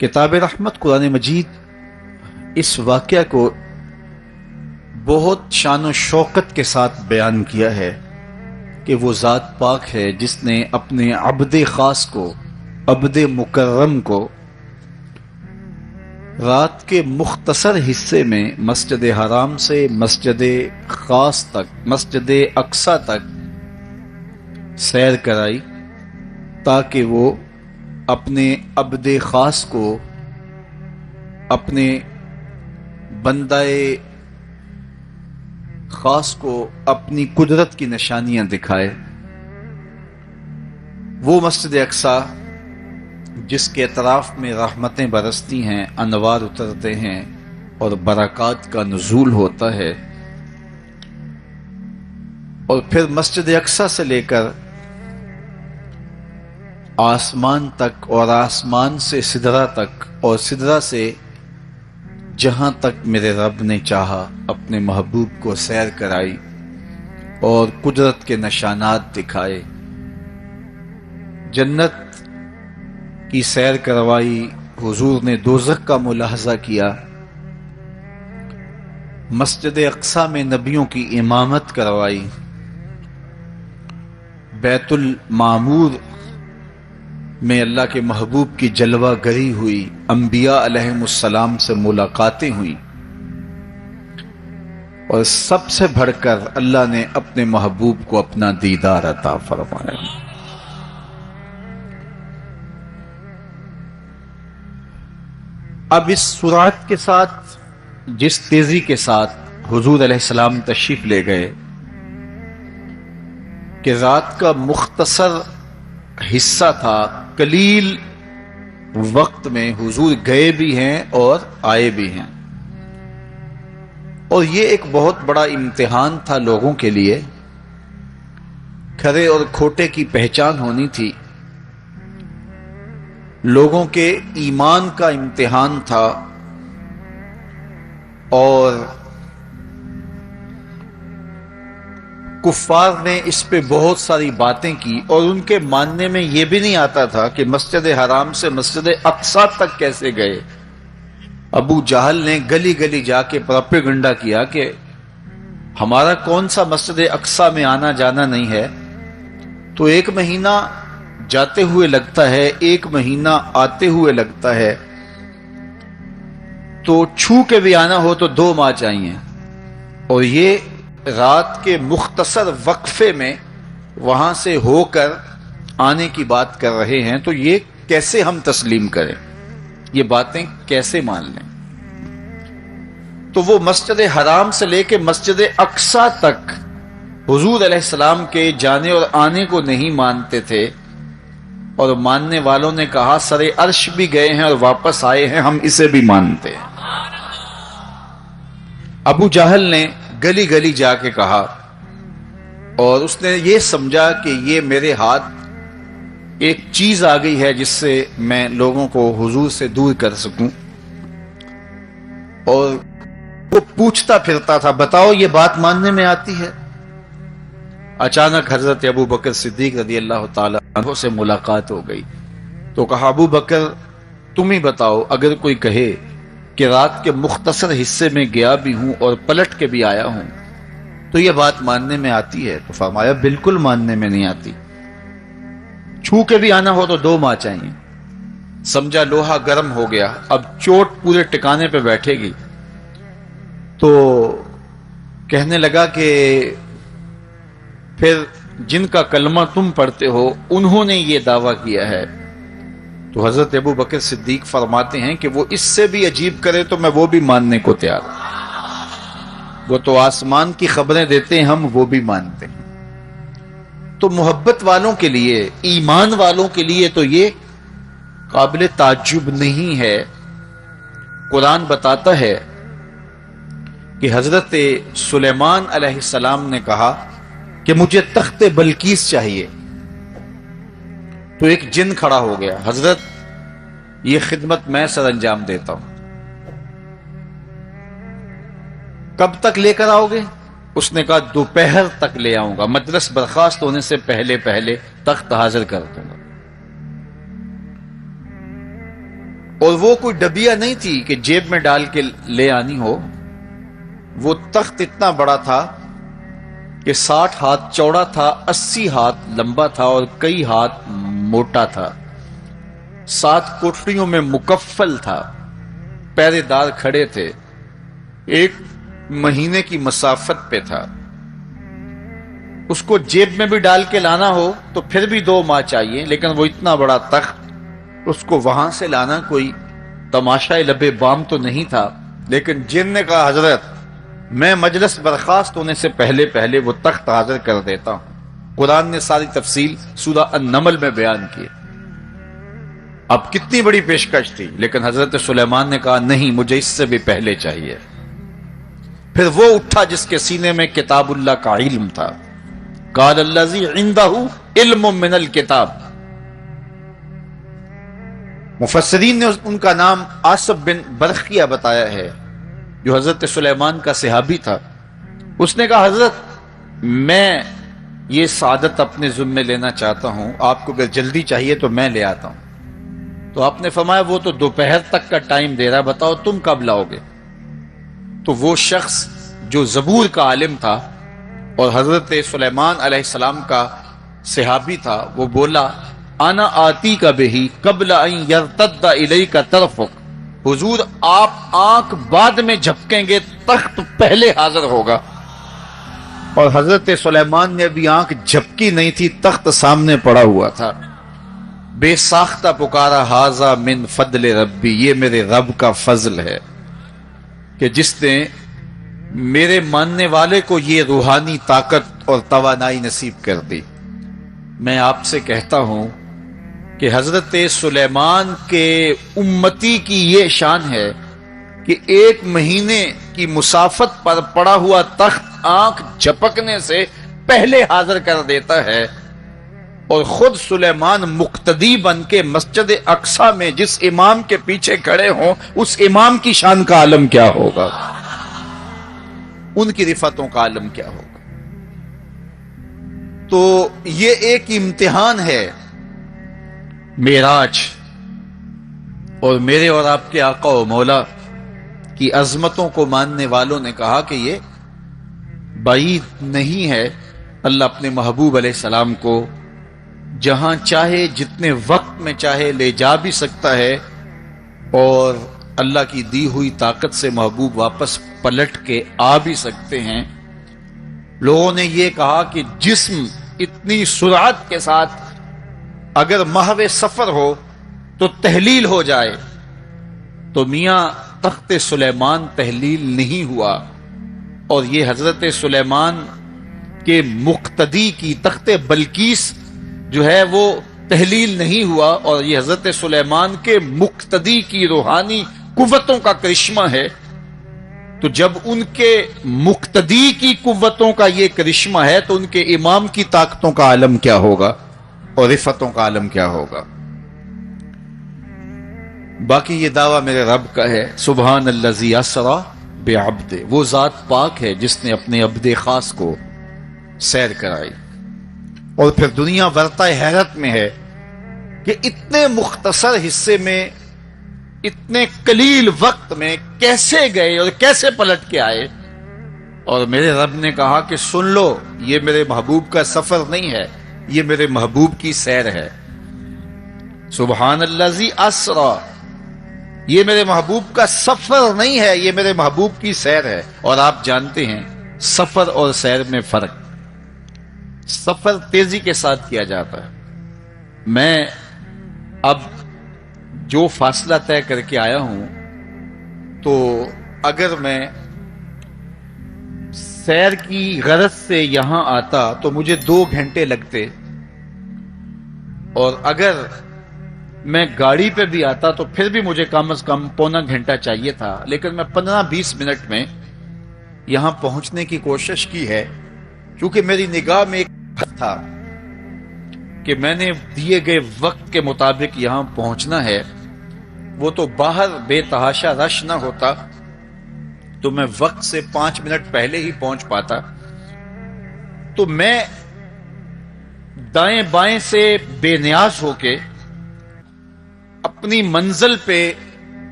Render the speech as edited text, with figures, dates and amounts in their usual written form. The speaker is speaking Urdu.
کتاب رحمت قرآن مجید اس واقعہ کو بہت شان و شوقت کے ساتھ بیان کیا ہے کہ وہ ذات پاک ہے جس نے اپنے عبد خاص کو، عبد مکرم کو رات کے مختصر حصے میں مسجد حرام سے مسجد خاص تک، مسجد اقصی تک سیر کرائی تاکہ وہ اپنے عبد خاص کو، اپنے بندہ خاص کو اپنی قدرت کی نشانیاں دکھائے۔ وہ مسجد اقصی جس کے اطراف میں رحمتیں برستی ہیں، انوار اترتے ہیں اور برکات کا نزول ہوتا ہے، اور پھر مسجد اقصی سے لے کر آسمان تک، اور آسمان سے سدرہ تک، اور سدرہ سے جہاں تک میرے رب نے چاہا اپنے محبوب کو سیر کرائی اور قدرت کے نشانات دکھائے، جنت کی سیر کروائی، حضور نے دوزخ کا ملاحظہ کیا، مسجد اقصی میں نبیوں کی امامت کروائی، بیت المعمور میں اللہ کے محبوب کی جلوہ گری ہوئی، انبیاء علیہم السلام سے ملاقاتیں ہوئیں، اور سب سے بڑھ کر اللہ نے اپنے محبوب کو اپنا دیدار عطا فرمایا۔ اب اس سرعت کے ساتھ، جس تیزی کے ساتھ حضور علیہ السلام تشریف لے گئے کہ رات کا مختصر حصہ تھا، قلیل وقت میں حضور گئے بھی ہیں اور آئے بھی ہیں، اور یہ ایک بہت بڑا امتحان تھا لوگوں کے لیے۔ کھرے اور کھوٹے کی پہچان ہونی تھی، لوگوں کے ایمان کا امتحان تھا، اور کفار نے اس پہ بہت ساری باتیں کی، اور ان کے ماننے میں یہ بھی نہیں آتا تھا کہ مسجد حرام سے مسجد اقصی تک کیسے گئے۔ ابو جہل نے گلی گلی جا کے پروپیگنڈا کیا کہ ہمارا کون سا مسجد اقصی میں آنا جانا نہیں ہے، تو 1 مہینہ جاتے ہوئے لگتا ہے، 1 مہینہ آتے ہوئے لگتا ہے، تو چھو کے بھی آنا ہو تو 2 ماہ چاہیے، اور یہ رات کے مختصر وقفے میں وہاں سے ہو کر آنے کی بات کر رہے ہیں، تو یہ کیسے ہم تسلیم کریں، یہ باتیں کیسے مان لیں؟ تو وہ مسجد حرام سے لے کے مسجد اقصی تک حضور علیہ السلام کے جانے اور آنے کو نہیں مانتے تھے، اور ماننے والوں نے کہا سر عرش بھی گئے ہیں اور واپس آئے ہیں، ہم اسے بھی مانتے ہیں۔ ابو جہل نے گلی گلی جا کے کہا، اور اس نے یہ سمجھا کہ یہ میرے ہاتھ ایک چیز آ گئی ہے جس سے میں لوگوں کو حضور سے دور کر سکوں، اور وہ پوچھتا پھرتا تھا بتاؤ یہ بات ماننے میں آتی ہے؟ اچانک حضرت ابو بکر صدیق رضی اللہ تعالی عنہ سے ملاقات ہو گئی، تو کہا ابو بکر تم ہی بتاؤ، اگر کوئی کہے کہ رات کے مختصر حصے میں گیا بھی ہوں اور پلٹ کے بھی آیا ہوں تو یہ بات ماننے میں آتی ہے؟ تو فرمایا بالکل ماننے میں نہیں آتی، چھو کے بھی آنا ہو تو 2 ماہ چاہیے۔ سمجھا لوہا گرم ہو گیا، اب چوٹ پورے ٹکانے پہ بیٹھے گی، تو کہنے لگا کہ پھر جن کا کلمہ تم پڑھتے ہو انہوں نے یہ دعویٰ کیا ہے۔ تو حضرت ابو بکر صدیق فرماتے ہیں کہ وہ اس سے بھی عجیب کرے تو میں وہ بھی ماننے کو تیار ہوں، وہ تو آسمان کی خبریں دیتے ہیں، ہم وہ بھی مانتے ہیں۔ تو محبت والوں کے لیے، ایمان والوں کے لیے تو یہ قابل تعجب نہیں ہے۔ قرآن بتاتا ہے کہ حضرت سلیمان علیہ السلام نے کہا کہ مجھے تخت بلقیس چاہیے، تو ایک جن کھڑا ہو گیا، حضرت یہ خدمت میں سر انجام دیتا ہوں، کب تک لے کر آؤ گے؟ اس نے کہا دوپہر تک لے آؤں گا، مجلس برخاست ہونے سے پہلے پہلے تخت حاضر کر دوں گا۔ اور وہ کوئی ڈبیا نہیں تھی کہ جیب میں ڈال کے لے آنی ہو. وہ تخت اتنا بڑا تھا کہ 60 ہاتھ چوڑا تھا، 80 ہاتھ لمبا تھا اور کئی ہاتھ موٹا تھا. 7 کوٹریوں میں مکفل تھا، پہرے دار کھڑے تھے، 1 مہینے کی مسافت پہ تھا. اس کو جیب میں بھی ڈال کے لانا ہو تو پھر بھی 2 ماہ چاہیے، لیکن وہ اتنا بڑا تخت، اس کو وہاں سے لانا کوئی تماشا لبے بام تو نہیں تھا. لیکن جن نے کہا حضرت میں مجلس برخاست ہونے سے پہلے وہ تخت حاضر کر دیتا ہوں. قرآن نے ساری تفصیل سورہ النمل میں بیان کی. اب کتنی بڑی پیشکش تھی، لیکن حضرت سلیمان نے کہا نہیں، مجھے اس سے بھی پہلے چاہیے. پھر وہ اٹھا جس کے سینے میں کتاب اللہ کا علم تھا. قال الذی عندہ علم من الکتاب. مفسرین نے ان کا نام آصف بن برخیہ بتایا ہے، جو حضرت سلیمان کا صحابی تھا. اس نے کہا حضرت میں یہ سعادت اپنے ذمے لینا چاہتا ہوں، آپ کو اگر جلدی چاہیے تو میں لے آتا ہوں. تو آپ نے فرمایا وہ تو دوپہر تک کا ٹائم دے رہا، بتاؤ تم کب لاؤ گے؟ تو وہ شخص جو زبور کا عالم تھا اور حضرت سلیمان علیہ السلام کا صحابی تھا، وہ بولا انا آتی کا بہی قبل ان یرتد الیک طرفک. حضور آپ آنکھ بعد میں جھپکیں گے، تخت پہلے حاضر ہوگا. اور حضرت سلیمان نے ابھی آنکھ جھپکی نہیں تھی، تخت سامنے پڑا ہوا تھا. بے ساختہ پکارا ھذا من فضل ربی، یہ میرے رب کا فضل ہے کہ جس نے میرے ماننے والے کو یہ روحانی طاقت اور توانائی نصیب کر دی. میں آپ سے کہتا ہوں کہ حضرت سلیمان کے امتی کی یہ شان ہے کہ 1 مہینے کی مسافت پر پڑا ہوا تخت آنکھ جھپکنے سے پہلے حاضر کر دیتا ہے. اور خود سلیمان مقتدی بن کے مسجد اقصی میں جس امام کے پیچھے کھڑے ہوں، اس امام کی شان کا عالم کیا ہوگا، ان کی رفعتوں کا عالم کیا ہوگا. تو یہ ایک امتحان ہے معراج، اور میرے اور آپ کے آقا و مولا کی عظمتوں کو ماننے والوں نے کہا کہ یہ بعید نہیں ہے. اللہ اپنے محبوب علیہ السلام کو جہاں چاہے جتنے وقت میں چاہے لے جا بھی سکتا ہے، اور اللہ کی دی ہوئی طاقت سے محبوب واپس پلٹ کے آ بھی سکتے ہیں. لوگوں نے یہ کہا کہ جسم اتنی سرعت کے ساتھ اگر محو سفر ہو تو تحلیل ہو جائے، تو میاں تخت سلیمان تحلیل نہیں ہوا، اور یہ حضرت سلیمان کے مقتدی کی تخت بلقیس جو ہے وہ تحلیل نہیں ہوا، اور یہ حضرت سلیمان کے مقتدی کی روحانی قوتوں کا کرشمہ ہے. تو جب ان کے مقتدی کی قوتوں کا یہ کرشمہ ہے تو ان کے امام کی طاقتوں کا عالم کیا ہوگا اور رفعتوں کا عالم کیا ہوگا. باقی یہ دعویٰ میرے رب کا ہے، سبحان الذی اسری بعبد، وہ ذات پاک ہے جس نے اپنے عبد خاص کو سیر کرائی. اور پھر دنیا ورطہ حیرت میں ہے کہ اتنے مختصر حصے میں، اتنے قلیل وقت میں کیسے گئے اور کیسے پلٹ کے آئے. اور میرے رب نے کہا کہ سن لو، یہ میرے محبوب کا سفر نہیں ہے، یہ میرے محبوب کی سیر ہے. سبحان الذی اسری، یہ میرے محبوب کا سفر نہیں ہے، یہ میرے محبوب کی سیر ہے. اور آپ جانتے ہیں سفر اور سیر میں فرق. سفر تیزی کے ساتھ کیا جاتا ہے. میں اب جو فاصلہ طے کر کے آیا ہوں، تو اگر میں سیر کی غرض سے یہاں آتا تو مجھے 2 گھنٹے لگتے، اور اگر میں گاڑی پہ بھی آتا تو پھر بھی مجھے کم از کم پونا گھنٹہ چاہیے تھا. لیکن میں 15-20 منٹ میں یہاں پہنچنے کی کوشش کی ہے، کیونکہ میری نگاہ میں ایک تھا کہ میں نے دیے گئے وقت کے مطابق یہاں پہنچنا ہے. وہ تو باہر بے تحاشا رش نہ ہوتا تو میں وقت سے 5 منٹ پہلے ہی پہنچ پاتا. تو میں دائیں بائیں سے بے نیاز ہو کے اپنی منزل پہ